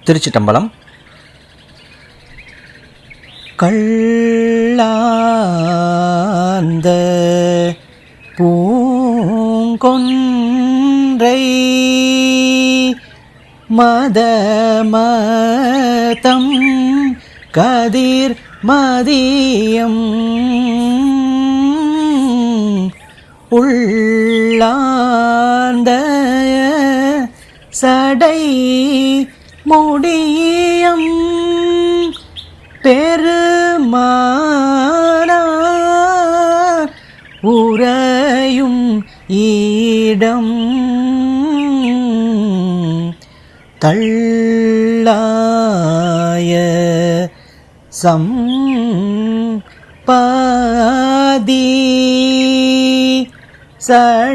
திருச்சிட்டம்பலம். கள்ளாந்த பூங்கொன்றை மதமதம் கதிர் மதியம் உள்ளாந்த சடை முடியம் பெருமானார் உறையும் இடம் தள்ளாய சம்பாதி சடாயன்பார்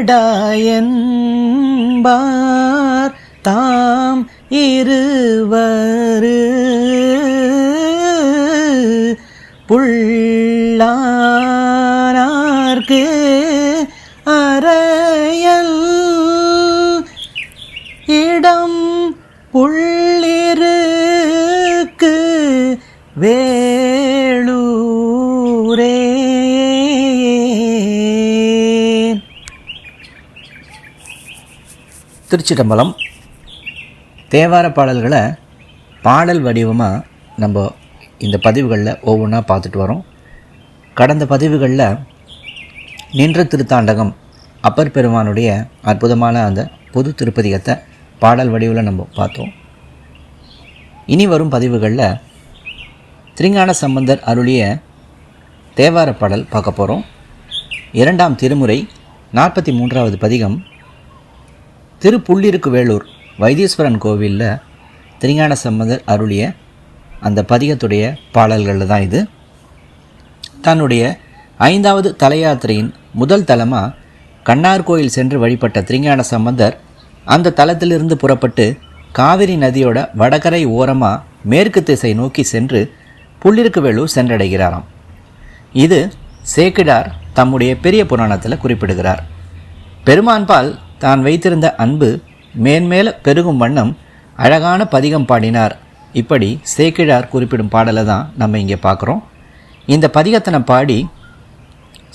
தாம் இருவரு புள்ளானார்க்கு அறையல் இடம் உள்ளிருக்கு வேளூரே. திருச்சிட்டம்பலம். தேவார பாடல்களை பாடல் வடிவமாக நம்ம இந்த பதிவுகளில் ஒவ்வொன்றா பார்த்துட்டு வரோம். கடந்த பதிவுகளில் நின்ற திருத்தாண்டகம் அப்பர் பெருமானுடைய அற்புதமான அந்த பொது திருப்பதிகத்தை பாடல் வடிவில் நம்ம பார்த்தோம். இனி வரும் பதிவுகளில் திருஞான சம்பந்தர் அருளிய தேவார பாடல் பார்க்க போகிறோம். 2ஆம் திருமுறை 43வது பதிகம். திருப்புள்ளிருக்கு வேளூர் வைத்தீஸ்வரன் கோவிலில் திருஞான சம்பந்தர் அருளிய அந்த பதிகத்துடைய பாடல்களில் தான் இது. தன்னுடைய 5வது தலையாத்திரையின் முதல் தலமாக கண்ணார் கோயில் சென்று வழிபட்ட திருஞான சம்பந்தர் அந்த தலத்திலிருந்து புறப்பட்டு காவிரி நதியோட வடகரை ஓரமாக மேற்கு திசை நோக்கி சென்று புள்ளிருக்கு வேளூர் சென்றடைகிறாராம். இது சேக்கிழார் தம்முடைய பெரிய புராணத்தில் குறிப்பிடுகிறார். பெருமான்பால் தான் வைத்திருந்த அன்பு மேன்மேல பெருகும் வண்ணம் அழகான பதிகம் பாடினார். இப்படி சேக்கிழார் குறிப்பிடும் பாடலை தான் நம்ம இங்கே பார்க்குறோம். இந்த பதிகத்தனை பாடி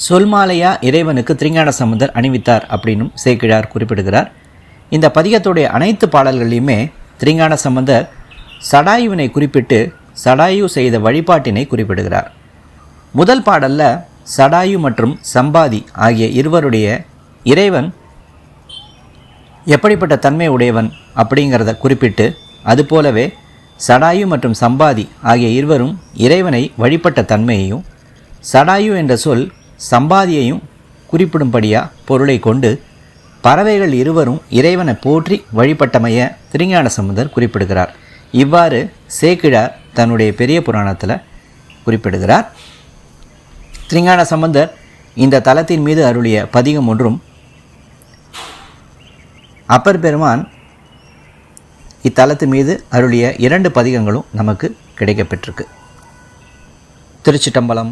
சொல்மாலையா இறைவனுக்கு திருஞான சம்பந்தர் அணிவித்தார் அப்படின்னும் சேக்கிழார் குறிப்பிடுகிறார். இந்த பதிகத்துடைய அனைத்து பாடல்களையுமே திருஞான சம்பந்தர் சடாயுவினை குறிப்பிட்டு சடாயு செய்த வழிபாட்டினை குறிப்பிடுகிறார். முதல் பாடலில் சடாயு மற்றும் சம்பாதி ஆகிய இருவருடைய இறைவன் எப்படிப்பட்ட தன்மை உடையவன் அப்படிங்கிறத குறிப்பிட்டு, அதுபோலவே சடாயு மற்றும் சம்பாதி ஆகிய இருவரும் இறைவனை வழிபட்ட தன்மையையும், சடாயு என்ற சொல் சம்பாதியையும் குறிப்பிடும்படியாக பொருளை கொண்டு பறவைகள் இருவரும் இறைவனை போற்றி வழிபட்டமைய திருஞான சம்பந்தர் குறிப்பிடுகிறார். இவ்வாறு சேக்கிழார் தன்னுடைய பெரிய புராணத்தில் குறிப்பிடுகிறார். திருஞான சம்பந்தர் இந்த தலத்தின் மீது அருளிய பதிகம் ஒன்றும், அப்பர் பெருமான் இத்தலத்து மீது அருளிய 2 பதிகங்களும் நமக்கு கிடைக்கப்பெற்றிருக்கு. திருச்சிட்டம்பலம்.